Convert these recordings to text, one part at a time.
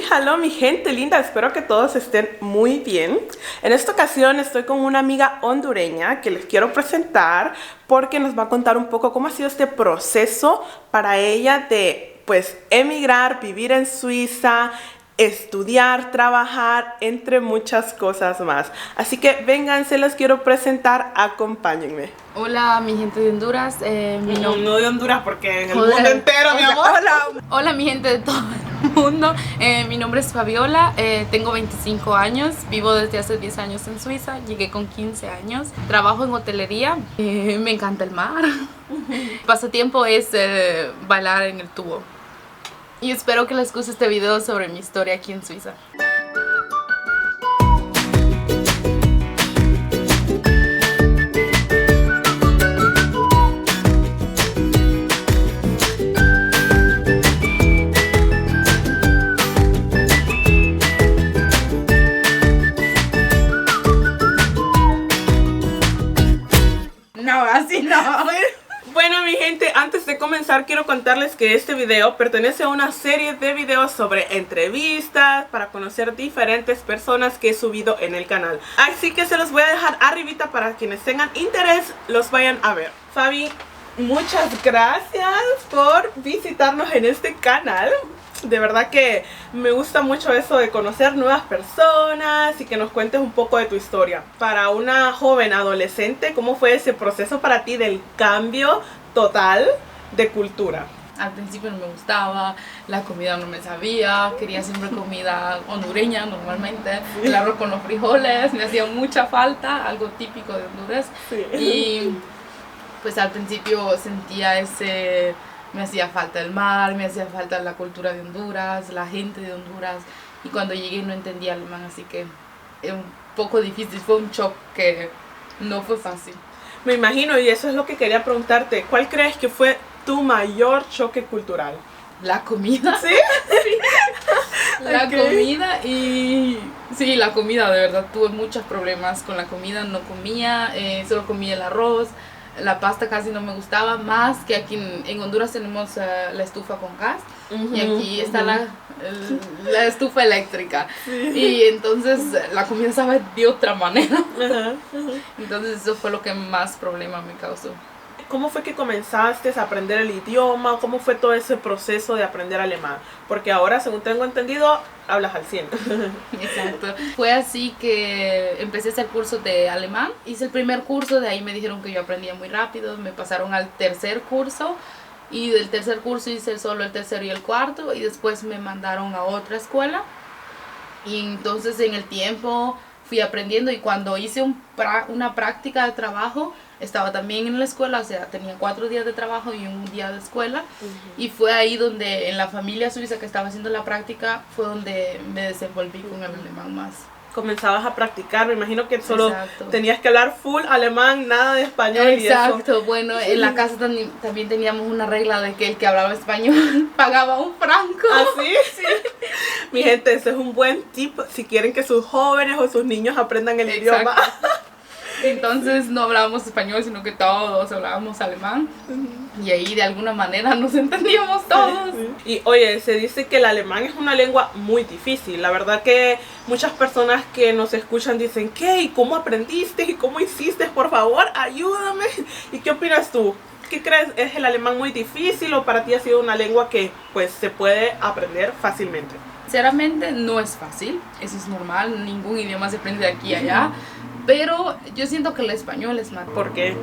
Hallo mi gente linda, espero que todos estén muy bien. En esta ocasión estoy con una amiga hondureña que les quiero presentar porque nos va a contar un poco cómo ha sido este proceso para ella de pues emigrar, vivir en Suiza, estudiar, trabajar, entre muchas cosas más. Así que vengan, se las quiero presentar, acompáñenme. Hola mi gente de Honduras, No de Honduras porque en el mundo entero, mi amor. Hola mi gente de todo el mundo, mi nombre es Fabiola, tengo 25 años, vivo desde hace 10 años en Suiza, llegué con 15 años, trabajo en hotelería, me encanta el mar, pasatiempo es bailar en el tubo. Y espero que les guste este video sobre mi historia aquí en Suiza. No, así no. Bueno mi gente, antes de comenzar quiero contarles que este video pertenece a una serie de videos sobre entrevistas para conocer diferentes personas que he subido en el canal. Así que se los voy a dejar arribita para quienes tengan interés los vayan a ver. Fabi, muchas gracias por visitarnos en este canal. De verdad que me gusta mucho eso de conocer nuevas personas y que nos cuentes un poco de tu historia. Para una joven adolescente, ¿cómo fue ese proceso para ti del cambio total de cultura? Al principio no me gustaba, la comida no me sabía, quería siempre comida hondureña normalmente, el arroz con los frijoles, me hacía mucha falta, algo típico de Honduras. Sí. Y pues al principio sentía me hacía falta el mar, me hacía falta la cultura de Honduras, la gente de Honduras, y cuando llegué no entendía alemán, así que es un poco difícil, fue un shock que no fue fácil. Me imagino, y eso es lo que quería preguntarte, ¿cuál crees que fue tu mayor choque cultural? La comida. ¿Sí? La Ok. comida y... Sí, la comida, de verdad, tuve muchos problemas con la comida, no comía, solo comía el arroz. La pasta casi no me gustaba, más que aquí en Honduras tenemos la estufa con gas y aquí está la estufa eléctrica. Sí. Y entonces la comida sabe de otra manera. Ajá. Entonces eso fue lo que más problema me causó. ¿Cómo fue que comenzaste a aprender el idioma? ¿Cómo fue todo ese proceso de aprender alemán? Porque ahora, según tengo entendido, hablas al 100. Exacto. Fue así que empecé a hacer cursos de alemán. Hice el primer curso, de ahí me dijeron que yo aprendía muy rápido. Me pasaron al tercer curso y del tercer curso hice solo el tercero y el cuarto y después me mandaron a otra escuela. Y entonces en el tiempo fui aprendiendo y cuando hice una práctica de trabajo, estaba también en la escuela, o sea, tenía 4 días de trabajo y un día de escuela. Y fue ahí donde, en la familia suiza que estaba haciendo la práctica, fue donde me desenvolví con el alemán más. Comenzabas a practicar, me imagino que solo Exacto. tenías que hablar full alemán, nada de español. Exacto, bueno, en la casa también teníamos una regla de que el que hablaba español pagaba un franco. ¿Ah, sí? Sí. Mi gente, ese es un buen tip si quieren que sus jóvenes o sus niños aprendan el idioma. Entonces no hablábamos español, sino que todos hablábamos alemán. Y ahí de alguna manera nos entendíamos todos. Sí. Y oye, se dice que el alemán es una lengua muy difícil. La verdad que muchas personas que nos escuchan dicen, ¿qué? ¿Y cómo aprendiste? ¿Y cómo hiciste? Por favor, ayúdame. ¿Y qué opinas tú? ¿Qué crees? ¿Es el alemán muy difícil o para ti ha sido una lengua que pues se puede aprender fácilmente? Sinceramente no es fácil, eso es normal, ningún idioma se aprende de aquí a allá. Pero yo siento que el español es más. ¿Por qué?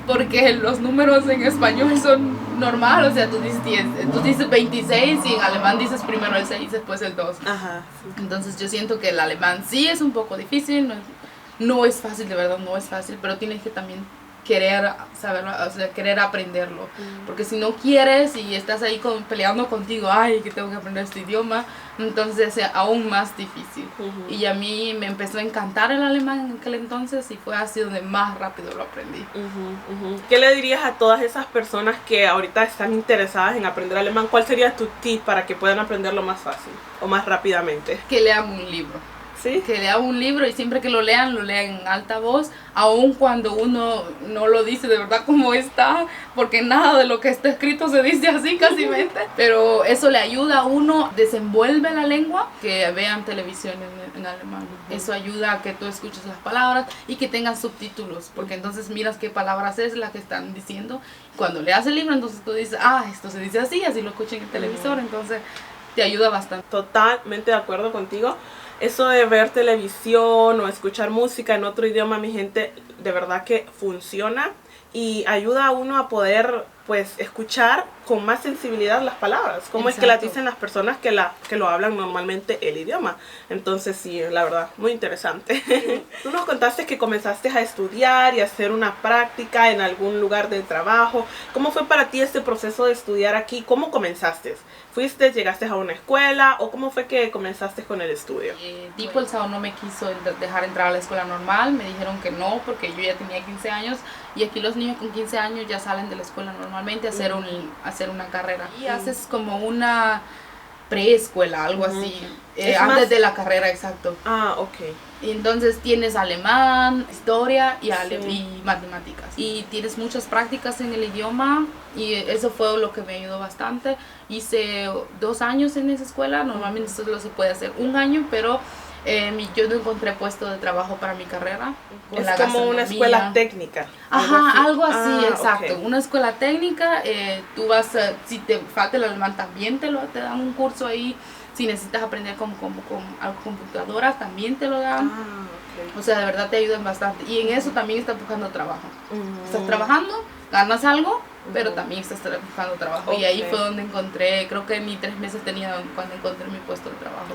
Porque los números en español son normal, o sea, tú dices 10, tú dices 26 y en alemán dices primero el 6, después el 2. Ajá. Sí. Entonces yo siento que el alemán sí es un poco difícil, no es fácil, de verdad no es fácil, pero tienes que también querer saberlo, o sea, querer aprenderlo. Porque si no quieres y estás ahí peleando contigo, ay, que tengo que aprender este idioma, entonces es aún más difícil. Y a mí me empezó a encantar el alemán en aquel entonces y fue así donde más rápido lo aprendí. ¿Qué le dirías a todas esas personas que ahorita están interesadas en aprender alemán? ¿Cuál sería tu tip para que puedan aprenderlo más fácil o más rápidamente? Que lean un libro. Sí. Que lea un libro y siempre que lo lean en alta voz, aun cuando uno no lo dice de verdad como está, porque nada de lo que está escrito se dice así casi mente, pero eso le ayuda a uno, desenvuelve la lengua, que vean televisión en alemán. Eso ayuda a que tú escuches las palabras y que tengas subtítulos, porque entonces miras qué palabras es la que están diciendo. Cuando leas el libro, entonces tú dices, esto se dice así lo escucho en el televisor, entonces te ayuda bastante. Totalmente de acuerdo contigo. Eso de ver televisión o escuchar música en otro idioma, mi gente, de verdad que funciona y ayuda a uno a poder, pues, escuchar con más sensibilidad las palabras, como es que las dicen las personas que lo hablan normalmente el idioma. Entonces sí, la verdad, muy interesante. Tú nos contaste que comenzaste a estudiar y a hacer una práctica en algún lugar de trabajo. ¿Cómo fue para ti este proceso de estudiar aquí? ¿Cómo comenzaste? ¿Llegaste a una escuela o cómo fue que comenzaste con el estudio? Tipo el SAO no me quiso dejar entrar a la escuela normal, me dijeron que no porque yo ya tenía 15 años y aquí los niños con 15 años ya salen de la escuela normalmente a hacer una carrera y haces como una preescuela, algo así, antes de la carrera, exacto. Ok. Y entonces tienes alemán, historia y matemáticas. Y tienes muchas prácticas en el idioma y eso fue lo que me ayudó bastante. Hice 2 años en esa escuela, normalmente eso solo se puede hacer 1 año, pero yo no encontré puesto de trabajo para mi carrera. Es como una escuela técnica. Algo así, exacto. Okay. Una escuela técnica, tú vas, si te falta el alemán también te dan un curso ahí. Si necesitas aprender con computadoras, también te lo dan. Okay. O sea, de verdad te ayudan bastante. Y en eso también estás buscando trabajo. Estás trabajando, ganas algo, pero también estás buscando trabajo. Okay. Y ahí fue donde encontré, creo que ni 3 meses tenía cuando encontré mi puesto de trabajo.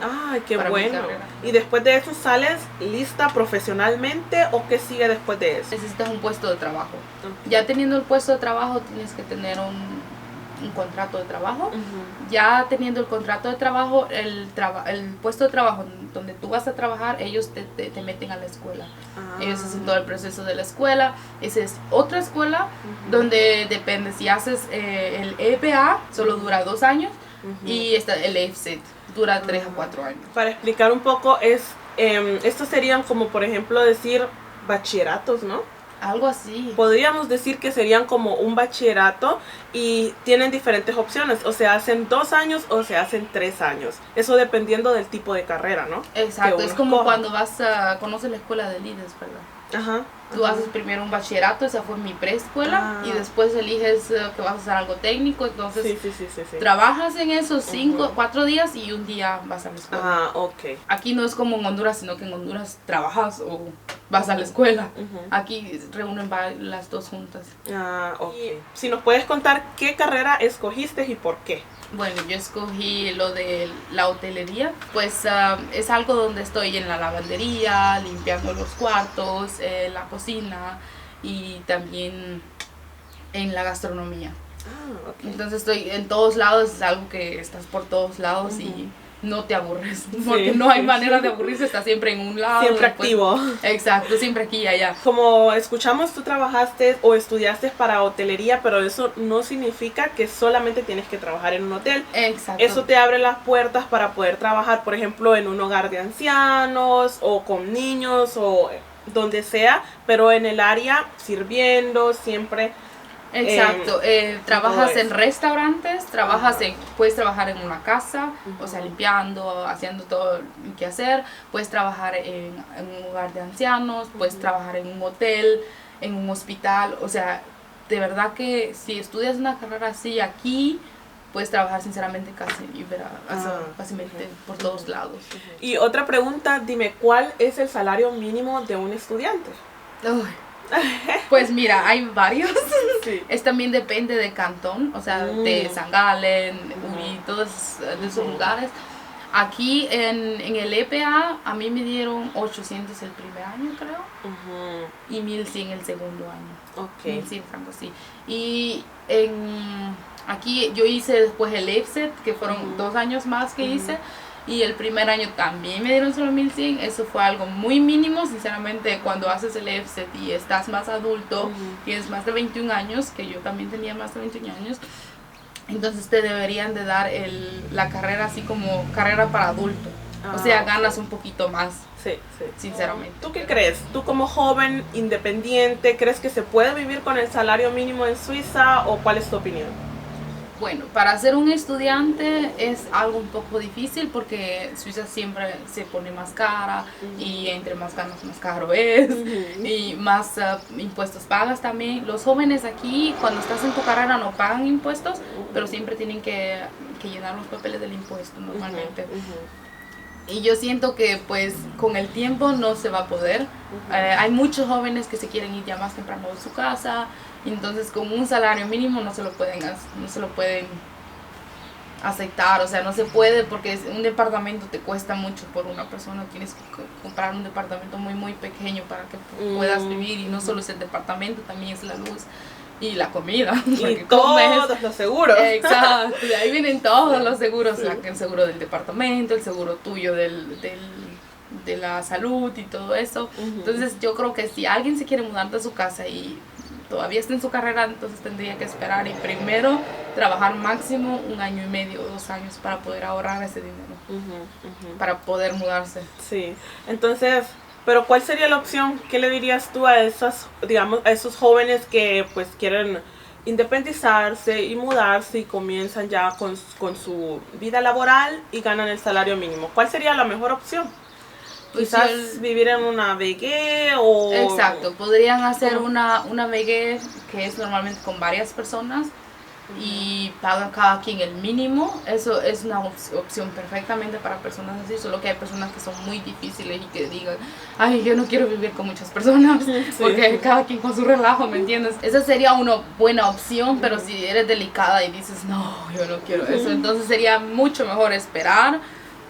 Qué bueno. ¿Y después de eso sales lista profesionalmente o qué sigue después de eso? Necesitas un puesto de trabajo. Okay. Ya teniendo el puesto de trabajo tienes que tener un contrato de trabajo. Ya teniendo el contrato de trabajo, el puesto de trabajo donde tú vas a trabajar, ellos te meten a la escuela. Ellos hacen todo el proceso de la escuela. Esa es otra escuela donde depende si haces el EPA, solo dura 2 años, y el EFSET dura 3 a 4 años. Para explicar un poco, estos serían como, por ejemplo, decir bachilleratos, ¿no? Algo así. Podríamos decir que serían como un bachillerato y tienen diferentes opciones. O se hacen 2 años o se hacen 3 años. Eso dependiendo del tipo de carrera, ¿no? Exacto. Es como cuando conoces la escuela de líderes, ¿verdad? Tú haces primero un bachillerato, esa fue mi preescuela, y después eliges que vas a hacer algo técnico, entonces trabajas en esos 4 días y 1 día vas a la escuela. Ok. Aquí no es como en Honduras, sino que en Honduras trabajas o vas a la escuela. Aquí reúnen las dos juntas. Ok. Si nos puedes contar qué carrera escogiste y por qué. Bueno, yo escogí lo de la hotelería, pues es algo donde estoy en la lavandería, limpiando los cuartos, la cocina y también en la gastronomía. Okay. Entonces estoy en todos lados, es algo que estás por todos lados y no te aburres, porque no hay manera de aburrirse, estás siempre en un lado. Siempre activo. Exacto, siempre aquí y allá. Como escuchamos, tú trabajaste o estudiaste para hotelería, pero eso no significa que solamente tienes que trabajar en un hotel. Exacto. Eso te abre las puertas para poder trabajar, por ejemplo, en un hogar de ancianos o con niños o donde sea, pero en el área sirviendo siempre. Exacto, trabajas en restaurantes, puedes trabajar en una casa, o sea, limpiando, haciendo todo lo que hacer, puedes trabajar en un hogar de ancianos, puedes trabajar en un hotel, en un hospital, o sea, de verdad que si estudias una carrera así aquí, puedes trabajar sinceramente fácilmente por todos lados. Y otra pregunta, dime, ¿cuál es el salario mínimo de un estudiante? Pues mira, hay varios. También depende del cantón, o sea, de San Galen y todos esos lugares. Aquí en el EPA a mí me dieron 800 el primer año, creo, y 1100 el segundo año. 1100 francos, sí. Y aquí yo hice después el EFSET, que fueron 2 años más que hice. Y el primer año también me dieron solo 1100. Eso fue algo muy mínimo, sinceramente. Cuando haces el EFSET y estás más adulto, tienes más de 21 años, que yo también tenía más de 21 años, entonces te deberían de dar la carrera así como carrera para adulto. O sea, ganas un poquito más. Sí, sí. Sinceramente. ¿Tú qué crees? ¿Tú como joven independiente, crees que se puede vivir con el salario mínimo en Suiza o cuál es tu opinión? Bueno, para ser un estudiante es algo un poco difícil porque Suiza siempre se pone más cara y entre más ganas más caro es y más impuestos pagas también. Los jóvenes aquí cuando estás en tu carrera no pagan impuestos, pero siempre tienen que llenar los papeles del impuesto normalmente. Y yo siento que pues con el tiempo no se va a poder. Hay muchos jóvenes que se quieren ir ya más temprano de su casa, y entonces con un salario mínimo no se lo pueden aceptar, o sea, no se puede porque un departamento te cuesta mucho por una persona, tienes que comprar un departamento muy muy pequeño para que puedas vivir, y no solo es el departamento, también es la luz y la comida. Y todos los seguros. Exacto, de ahí vienen todos los seguros, el seguro del departamento, el seguro tuyo de la salud y todo eso. Entonces yo creo que si alguien se quiere mudar de su casa y todavía está en su carrera, entonces tendría que esperar y primero trabajar máximo 1 año y medio o 2 años para poder ahorrar ese dinero, para poder mudarse. Sí, entonces... Pero ¿cuál sería la opción? ¿Qué le dirías tú a esas, digamos, a esos jóvenes que pues quieren independizarse y mudarse y comienzan ya con su vida laboral y ganan el salario mínimo? ¿Cuál sería la mejor opción? Pues Quizás vivir en una VG o... Exacto, podrían hacer una VG que es normalmente con varias personas y pagan cada quien el mínimo. Eso es una opción perfectamente para personas así, solo que hay personas que son muy difíciles y que digan, ay, yo no quiero vivir con muchas personas, porque cada quien con su relajo, ¿me entiendes? Esa sería una buena opción, pero si eres delicada y dices, no, yo no quiero eso, entonces sería mucho mejor esperar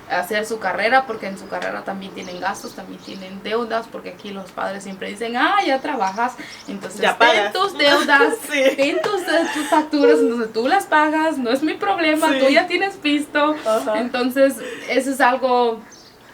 hacer su carrera, porque en su carrera también tienen gastos, también tienen deudas, porque aquí los padres siempre dicen, ya trabajas, entonces ya ten tus deudas, ten tus facturas, entonces tú las pagas, no es mi problema, tú ya tienes visto. Entonces eso es algo,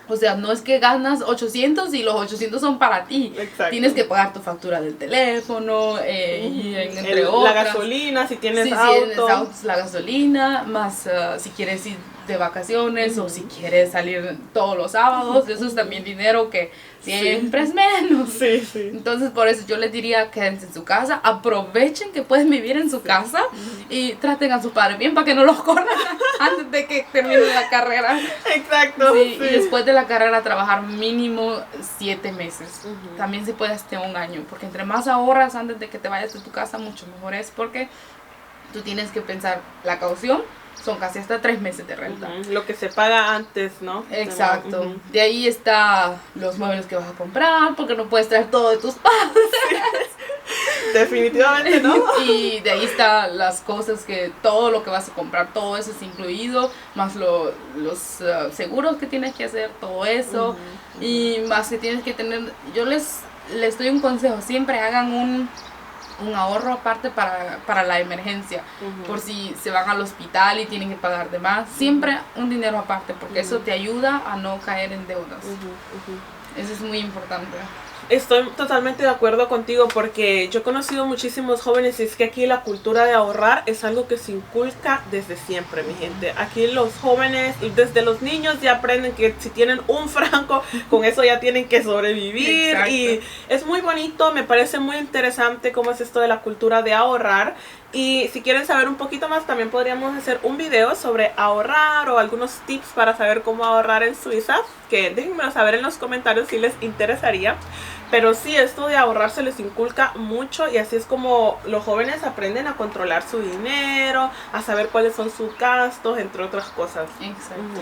o sea, no es que ganas 800 y los 800 son para ti. Exacto. Tienes que pagar tu factura del teléfono, y entre otras. La gasolina, si tienes si auto. tienes autos, la gasolina, más si quieres ir de vacaciones o si quieres salir todos los sábados, eso es también dinero que siempre es menos. Entonces por eso yo les diría, quédense en su casa, aprovechen que pueden vivir en su casa y traten a su padre bien para que no los corran antes de que termine la carrera. Exacto. Y después de la carrera trabajar mínimo 7 meses. También se puede hasta 1 año, porque entre más ahorras antes de que te vayas de tu casa, mucho mejor es, porque tú tienes que pensar la caución. Son casi hasta 3 meses de renta. Lo que se paga antes, ¿no? Exacto. De ahí está los muebles que vas a comprar, porque no puedes traer todo de tus padres. Definitivamente, ¿no? Y de ahí están las cosas que todo lo que vas a comprar, todo eso es incluido, más los seguros que tienes que hacer, todo eso. Y más que tienes que tener, yo les doy un consejo, siempre hagan un ahorro aparte para la emergencia, por si se van al hospital y tienen que pagar de más, siempre un dinero aparte, porque eso te ayuda a no caer en deudas. Eso es muy importante. Estoy totalmente de acuerdo contigo, porque yo he conocido muchísimos jóvenes y es que aquí la cultura de ahorrar es algo que se inculca desde siempre, mi gente. Aquí los jóvenes, desde los niños ya aprenden que si tienen un franco, con eso ya tienen que sobrevivir. Exacto. Y es muy bonito, me parece muy interesante cómo es esto de la cultura de ahorrar. Y si quieren saber un poquito más, también podríamos hacer un video sobre ahorrar o algunos tips para saber cómo ahorrar en Suiza, que déjenmelo saber en los comentarios si les interesaría. Pero sí, esto de ahorrar se les inculca mucho, y así es como los jóvenes aprenden a controlar su dinero, a saber cuáles son sus gastos, entre otras cosas. Exacto.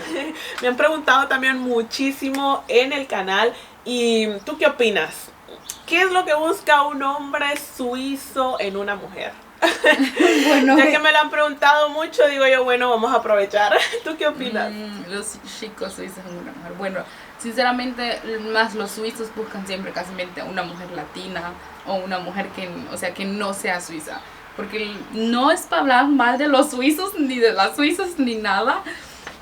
Me han preguntado también muchísimo en el canal, ¿y tú qué opinas? ¿Qué es lo que busca un hombre suizo en una mujer? Bueno, ya que me lo han preguntado mucho, digo yo, bueno, vamos a aprovechar. ¿Tú qué opinas? Los chicos suizos en una mujer. Bueno, sinceramente, más los suizos buscan siempre casi una mujer latina o una mujer que no sea suiza. Porque no es para hablar mal de los suizos, ni de las suizas, ni nada.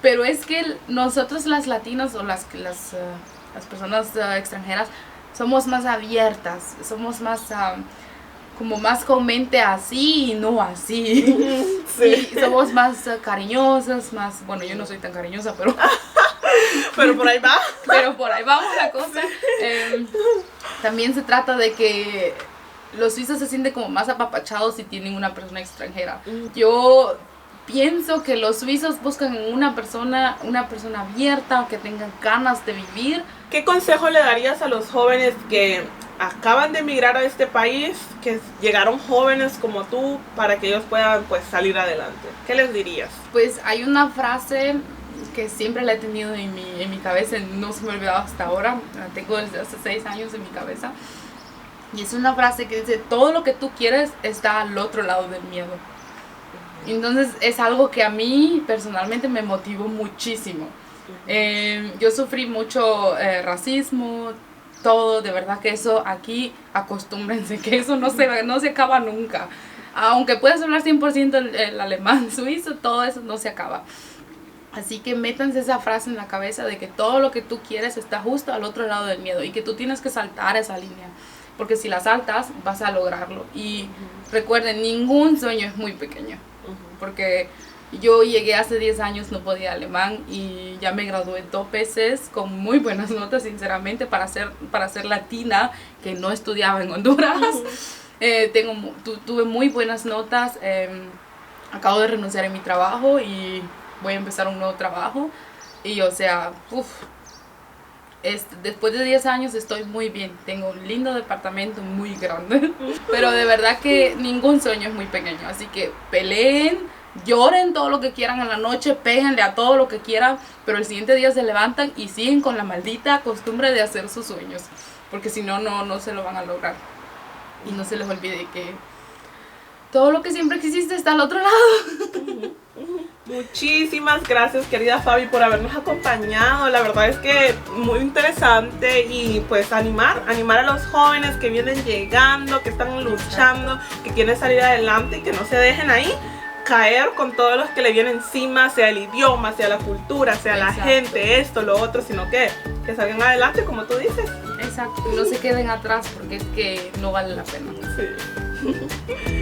Pero es que nosotros las latinas o las personas extranjeras somos más abiertas, somos más... como más con mente así y no así. Sí. Y somos más cariñosas, más, bueno, yo no soy tan cariñosa, pero Pero por ahí va. Pero por ahí vamos la cosa. También se trata de que los suizos se sienten como más apapachados si tienen una persona extranjera. Yo pienso que los suizos buscan una persona abierta, que tengan ganas de vivir. ¿Qué consejo le darías a los jóvenes que acaban de emigrar a este país, que llegaron jóvenes como tú, para que ellos puedan pues salir adelante? ¿Qué les dirías? Pues hay una frase que siempre la he tenido en mi cabeza, no se me ha olvidado hasta ahora, la tengo desde hace 6 años en mi cabeza. Y es una frase que dice, todo lo que tú quieres está al otro lado del miedo. Entonces es algo que a mí personalmente me motivó muchísimo. Yo sufrí mucho racismo, todo, de verdad que eso aquí, acostúmbrense, que eso no se acaba nunca. Aunque puedas hablar 100% el alemán suizo, todo eso no se acaba. Así que métanse esa frase en la cabeza de que todo lo que tú quieres está justo al otro lado del miedo y que tú tienes que saltar esa línea. Porque si la saltas, vas a lograrlo. Y recuerden, ningún sueño es muy pequeño. Porque yo llegué hace 10 años, no podía alemán y ya me gradué 2 veces con muy buenas notas, sinceramente, para ser latina, que no estudiaba en Honduras. Tuve muy buenas notas. Acabo de renunciar en mi trabajo y voy a empezar un nuevo trabajo. Y o sea, después de 10 años estoy muy bien. Tengo un lindo departamento muy grande. Pero de verdad que ningún sueño es muy pequeño. Así que peleen, lloren todo lo que quieran en la noche, péguenle a todo lo que quieran, pero el siguiente día se levantan y siguen con la maldita costumbre de hacer sus sueños. Porque si no, no se lo van a lograr. Y no se les olvide que todo lo que siempre quisiste está al otro lado. Muchísimas gracias, querida Fabi, por habernos acompañado. La verdad es que muy interesante y pues animar a los jóvenes que vienen llegando, que están luchando, que quieren salir adelante y que no se dejen ahí caer con todos los que le vienen encima, sea el idioma, sea la cultura, sea la gente, esto, lo otro, sino que salgan adelante, como tú dices. Exacto, no se queden atrás porque es que no vale la pena. Sí.